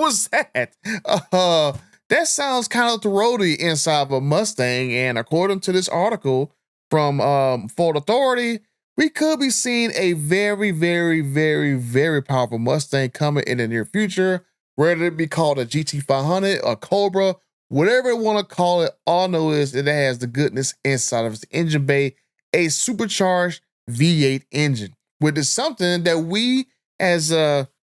was that? That sounds kind of throaty inside of a Mustang, and according to this article from Ford Authority, we could be seeing a very, very, very, very powerful Mustang coming in the near future, whether it be called a GT500, a Cobra, whatever you want to call it. All I know is that it has the goodness inside of its engine bay, a supercharged V8 engine, which is something that we as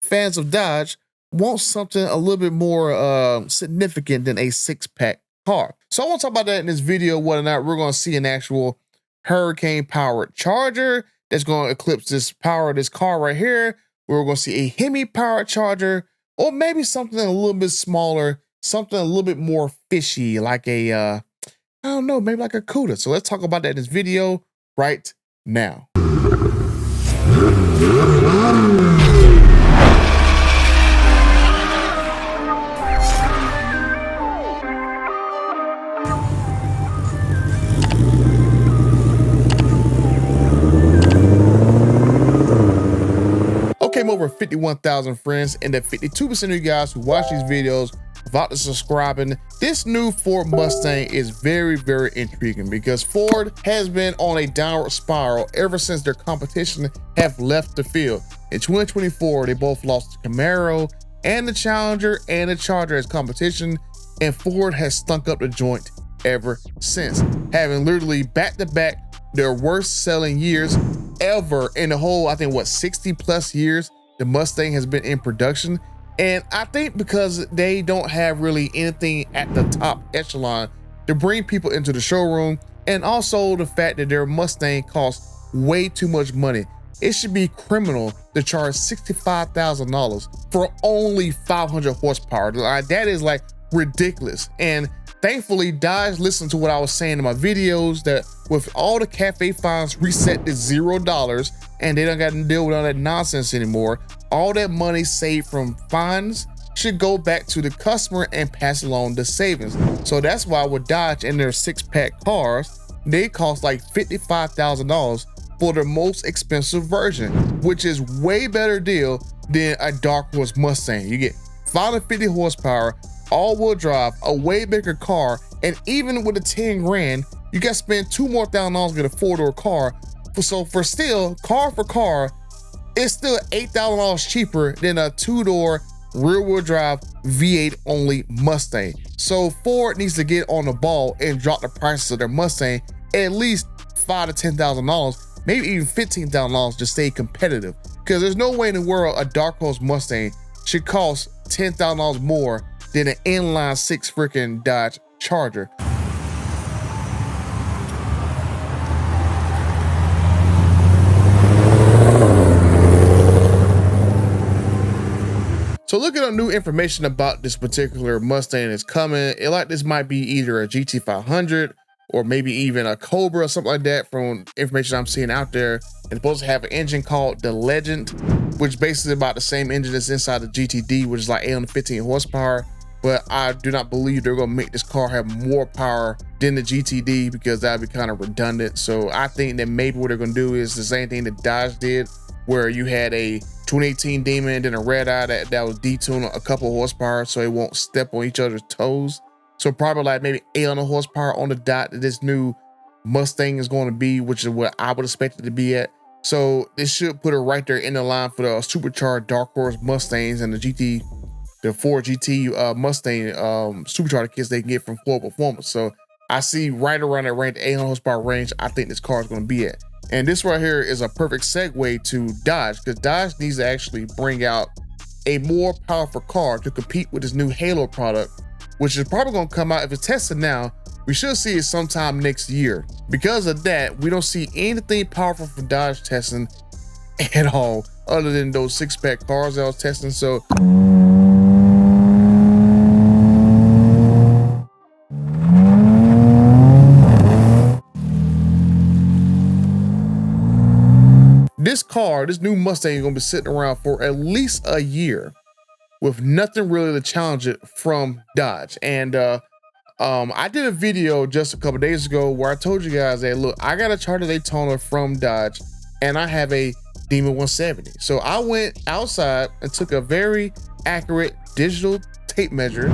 fans of Dodge want something a little bit more significant than a six-pack car. So I want to talk about that in this video, whether or not we're going to see an actual hurricane-powered Charger that's going to eclipse this power of this car right here. We're going to see a Hemi-powered Charger, or maybe something a little bit smaller, something a little bit more fishy, like a, I don't know, maybe like a Cuda. So let's talk about that in this video right now. Came over 51,000 friends, and that 52% of you guys who watch these videos without the subscribing. This new Ford Mustang is very, very intriguing because Ford has been on a downward spiral ever since their competition have left the field. In 2024, they both lost the Camaro and the Challenger and the Charger as competition, and Ford has stunk up the joint ever since, having literally back-to-back their worst selling years ever in the whole, I think, what, 60 plus years the Mustang has been in production. And I think because they don't have really anything at the top echelon to bring people into the showroom, and also the fact that their Mustang costs way too much money. It should be criminal to charge $65,000 for only 500 horsepower. Like, that is like ridiculous. And thankfully, Dodge listened to what I was saying in my videos, that with all the cafe fines reset to $0 and they don't got to deal with all that nonsense anymore, all that money saved from fines should go back to the customer and pass along the savings. So that's why with Dodge and their six-pack cars, they cost like $55,000 for the most expensive version, which is way better deal than a dark horse Mustang. You get 550 horsepower, all-wheel drive, a way bigger car, and even with the 10 grand, you got to spend $2 more thousand to get a four-door car. So for still, car for car, it's still $8,000 cheaper than a two-door rear-wheel drive V8 only Mustang. So Ford needs to get on the ball and drop the prices of their Mustang at least $5,000 to $10,000, maybe even $15,000 to stay competitive. Because there's no way in the world a dark horse Mustang should cost $10,000 more than an inline six freaking Dodge Charger. So looking at new information about this particular Mustang that's coming, it like this might be either a GT500 or maybe even a Cobra or something like that from information I'm seeing out there. It's supposed to have an engine called the Legend, which basically is about the same engine that's inside the GTD, which is like 815 horsepower. But I do not believe they're gonna make this car have more power than the GTD because that'd be kind of redundant. So I think that maybe what they're gonna do is the same thing that Dodge did, where you had a 2018 Demon and a Red Eye that was detuned a couple of horsepower so it won't step on each other's toes. So probably like maybe 800 horsepower on the dot that this new Mustang is going to be, which is what I would expect it to be at. So this should put it right there in the line for the supercharged dark horse Mustangs and the Ford GT Mustang supercharged kits they can get from Ford Performance. So I see right around that range, 800 horsepower range, I think this car is going to be at. And this right here is a perfect segue to Dodge, because Dodge needs to actually bring out a more powerful car to compete with this new Halo product, which is probably going to come out. If it's tested now, we should see it sometime next year. Because of that, we don't see anything powerful from Dodge testing at all, other than those six-pack cars that I was testing. So this new Mustang is gonna be sitting around for at least a year with nothing really to challenge it from Dodge. And I did a video just a couple days ago where I told you guys that, look, I got a Charger Daytona from Dodge and I have a Demon 170. So I went outside and took a very accurate digital tape measure,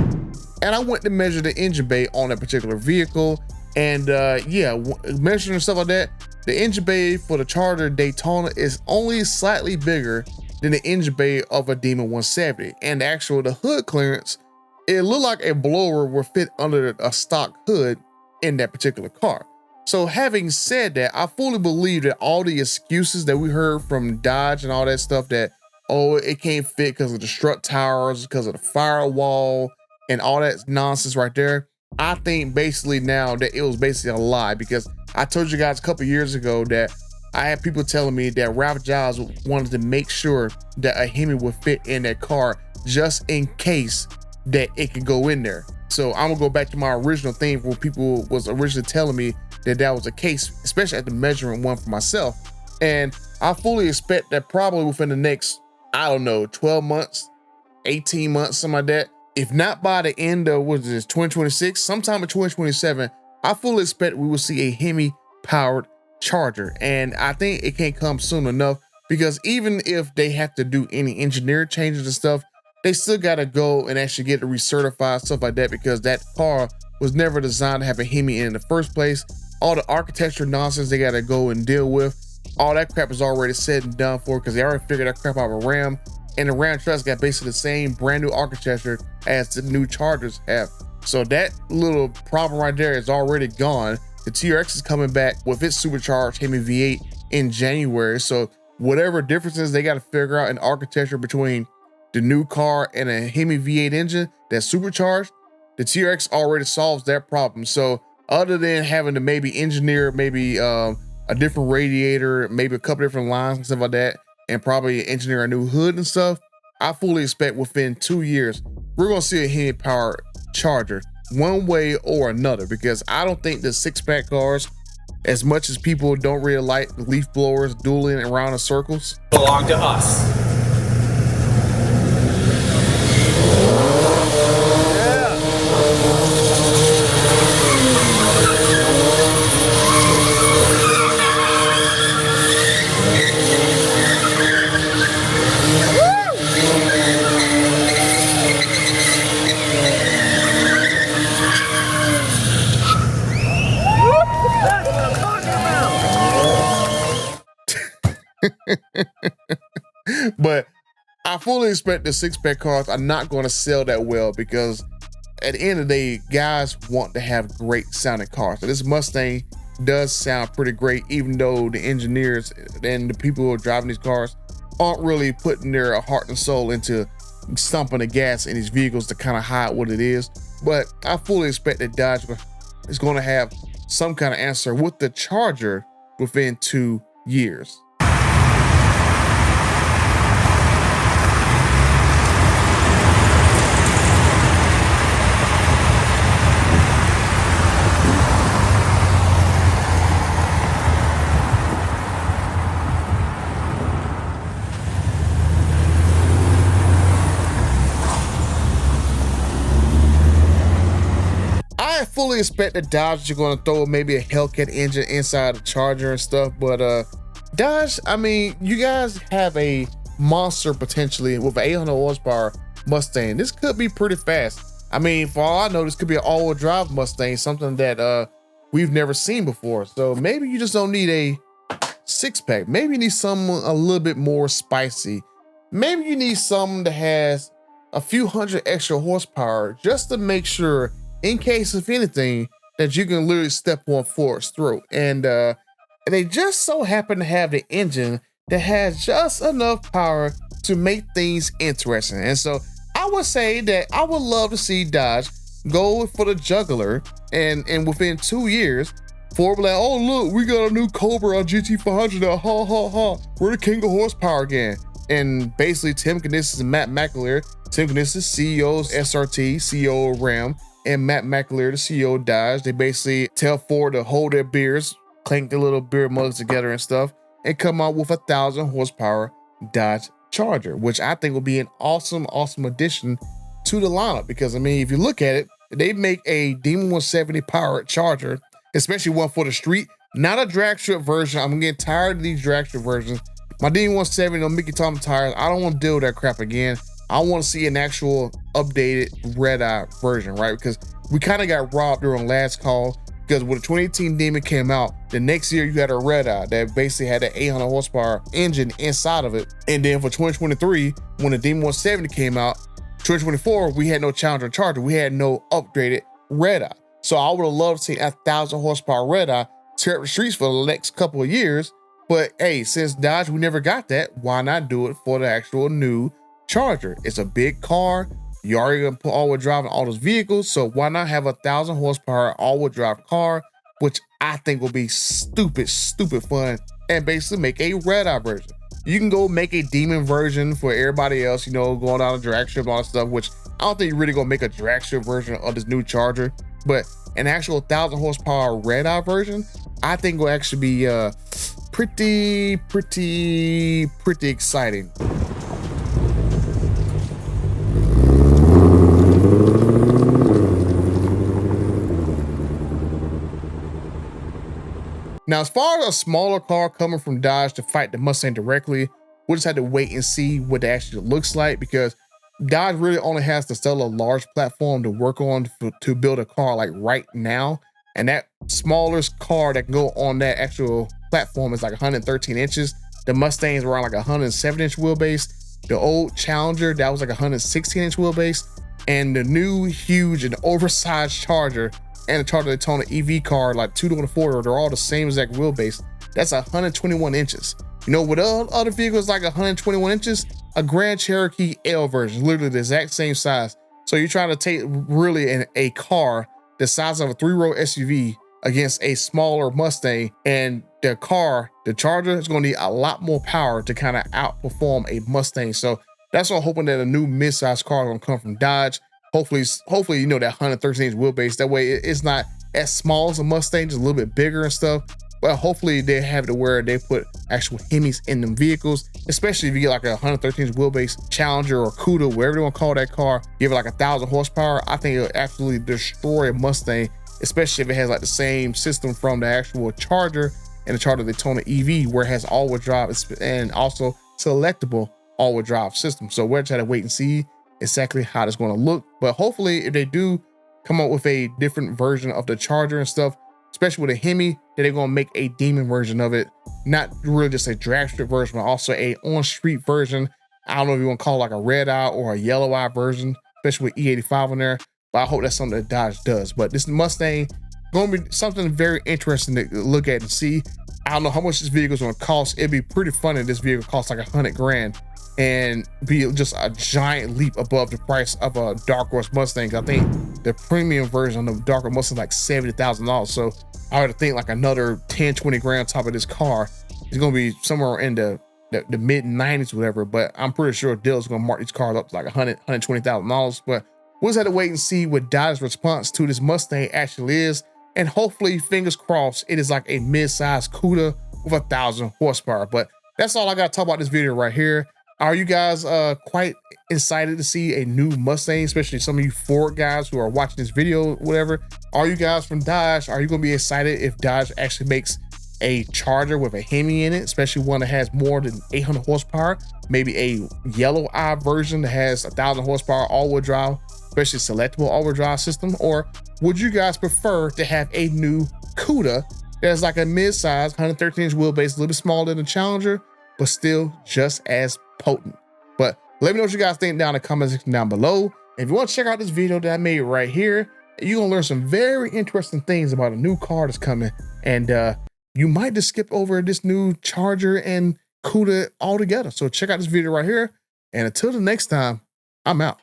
and I went to measure the engine bay on that particular vehicle. And yeah, measuring stuff like that, the engine bay for the Charger Daytona is only slightly bigger than the engine bay of a Demon 170. And the hood clearance, it looked like a blower would fit under a stock hood in that particular car. So having said that, I fully believe that all the excuses that we heard from Dodge and all that stuff that, oh, it can't fit because of the strut towers, because of the firewall and all that nonsense right there, I think basically now that it was basically a lie, because I told you guys a couple years ago that I had people telling me that Ralph Giles wanted to make sure that a Hemi would fit in that car just in case that it could go in there. So I'm gonna go back to my original thing where people was originally telling me that that was the case, especially at the measuring one for myself. And I fully expect that probably within the next, I don't know, 12 months, 18 months, something like that, if not by the end of, what is this, 2026, sometime in 2027, I fully expect we will see a Hemi powered Charger. And I think it can't come soon enough, because even if they have to do any engineering changes and stuff, they still got to go and actually get it recertified, stuff like that, because that car was never designed to have a Hemi in the first place. All the architecture nonsense they got to go and deal with, all that crap is already said and done for, because they already figured that crap out with Ram. And the Ram trucks got basically the same brand new architecture as the new Chargers have. So that little problem right there is already gone. The TRX is coming back with its supercharged Hemi V8 in January. So whatever differences they got to figure out in architecture between the new car and a Hemi V8 engine that's supercharged, the TRX already solves that problem. So other than having to maybe engineer maybe a different radiator, maybe a couple different lines and stuff like that, and probably engineer a new hood and stuff, I fully expect within 2 years, we're gonna see a Hemi powered Charger one way or another, because I don't think the 6-pack cars, as much as people don't really like leaf blowers dueling around in circles, belong to us. But I fully expect the 6-pack cars are not going to sell that well, because at the end of the day, guys want to have great sounding cars. So this Mustang does sound pretty great, even though the engineers and the people who are driving these cars aren't really putting their heart and soul into stomping the gas in these vehicles to kind of hide what it is. But I fully expect that Dodge is going to have some kind of answer with the Charger within 2 years. I fully expect that Dodge are going to throw maybe a Hellcat engine inside the Charger and stuff, but Dodge, I mean, you guys have a monster potentially with an 800 horsepower Mustang. This could be pretty fast. I mean, for all I know, this could be an all-wheel drive Mustang, something that we've never seen before. So maybe you just don't need a 6-pack. Maybe you need something a little bit more spicy. Maybe you need something that has a few hundred extra horsepower just to make sure, in case of anything, that you can literally step on Ford's throat. And they just so happen to have the engine that has just enough power to make things interesting. And so I would say that I would love to see Dodge go for the juggler, and within 2 years, Ford will be like, oh look, we got a new Cobra on GT500 now, ha ha ha, we're the king of horsepower again. And basically Tim Knissis and Matt McAleer, Tim Knissis, CEO of SRT, CEO of Ram, and Matt McAleer, the CEO of Dodge, they basically tell Ford to hold their beers, clink their little beer mugs together and stuff, and come out with 1,000 horsepower Dodge Charger, which I think will be an awesome, awesome addition to the lineup. Because I mean, if you look at it, they make a Demon 170 powered Charger, especially one for the street, not a drag strip version. I'm getting tired of these drag strip versions. My Demon 170 on Mickey Thomas tires, I don't want to deal with that crap again. I want to see an actual updated red-eye version, right? Because we kind of got robbed during last call, because when the 2018 Demon came out, the next year you had a red-eye that basically had an 800 horsepower engine inside of it. And then for 2023, when the Demon 170 came out, 2024, we had no Challenger Charger. We had no upgraded red-eye. So I would have loved to see a 1,000 horsepower red-eye tear up the streets for the next couple of years. But hey, since Dodge, we never got that, why not do it for the actual new Charger? It's a big car. You already gonna put all-wheel drive in all those vehicles, so why not have a 1,000 horsepower all-wheel drive car, which I think will be stupid fun, and basically make a red-eye version. You can go make a Demon version for everybody else, you know, going on a drag strip and all that stuff, which I don't think you're really gonna make a drag strip version of this new Charger, but an actual 1,000 horsepower red-eye version, I think will actually be pretty exciting. Now, as far as a smaller car coming from Dodge to fight the Mustang directly, we'll just have to wait and see what it actually looks like, because Dodge really only has to sell a large platform to work on to build a car like right now. And that smallest car that can go on that actual platform is like 113 inches. The Mustangs were on like 107-inch wheelbase. The old Challenger, that was like 116-inch wheelbase. And the new huge and oversized Charger and the Charger Daytona EV car, like 2-4, they're all the same exact wheelbase. That's 121 inches. You know, with other vehicles like 121 inches, a Grand Cherokee L version, literally the exact same size. So you're trying to take really a car the size of a 3-row SUV against a smaller Mustang, and the car, the Charger, is going to need a lot more power to kind of outperform a Mustang. So that's why I'm hoping that a new mid-size car is going to come from Dodge. Hopefully, you know, that 113-inch wheelbase. That way it's not as small as a Mustang, just a little bit bigger and stuff. But hopefully they have it to where they put actual Hemis in them vehicles, especially if you get like a 113-inch wheelbase Challenger or Cuda, whatever you want to call that car, give it like 1,000 horsepower. I think it'll absolutely destroy a Mustang, especially if it has like the same system from the actual Charger and the Charger Daytona EV, where it has all-wheel drive and also selectable all-wheel drive system. So we're trying to wait and see exactly how it's going to look. But hopefully, if they do come up with a different version of the Charger and stuff, especially with a Hemi, that they're going to make a Demon version of it, not really just a drag strip version, but also a on-street version. I don't know if you want to call it like a red eye or a yellow eye version, especially with E85 on there. But I hope that's something that Dodge does. But this Mustang going to be something very interesting to look at and see. I don't know how much this vehicle is going to cost. It'd be pretty funny if this vehicle costs like 100 grand and be just a giant leap above the price of a Dark Horse Mustang. I think the premium version of the Dark Horse Mustang is like $70,000. So I would think like another 10, 20 grand on top of this car is going to be somewhere in the mid 90s, whatever. But I'm pretty sure Dill's going to mark these cars up to like $120,000. But we'll just have to wait and see what Dodge's response to this Mustang actually is. And hopefully, fingers crossed, it is like a mid-sized Cuda with 1,000 horsepower. But that's all I got to talk about this video right here. Are you guys quite excited to see a new Mustang, especially some of you Ford guys who are watching this video, whatever? Are you guys from Dodge? Are you going to be excited if Dodge actually makes a Charger with a Hemi in it, especially one that has more than 800 horsepower? Maybe a yellow eye version that has 1,000 horsepower all-wheel drive, especially selectable all-wheel drive system? Or would you guys prefer to have a new Cuda that's like a mid-size 113-inch wheelbase, a little bit smaller than the Challenger, but still just as potent? But let me know what you guys think down in the comment section down below. If you want to check out this video that I made right here, you're gonna learn some very interesting things about a new car that's coming, and you might just skip over this new Charger and Cuda altogether. So check out this video right here, and until the next time, I'm out.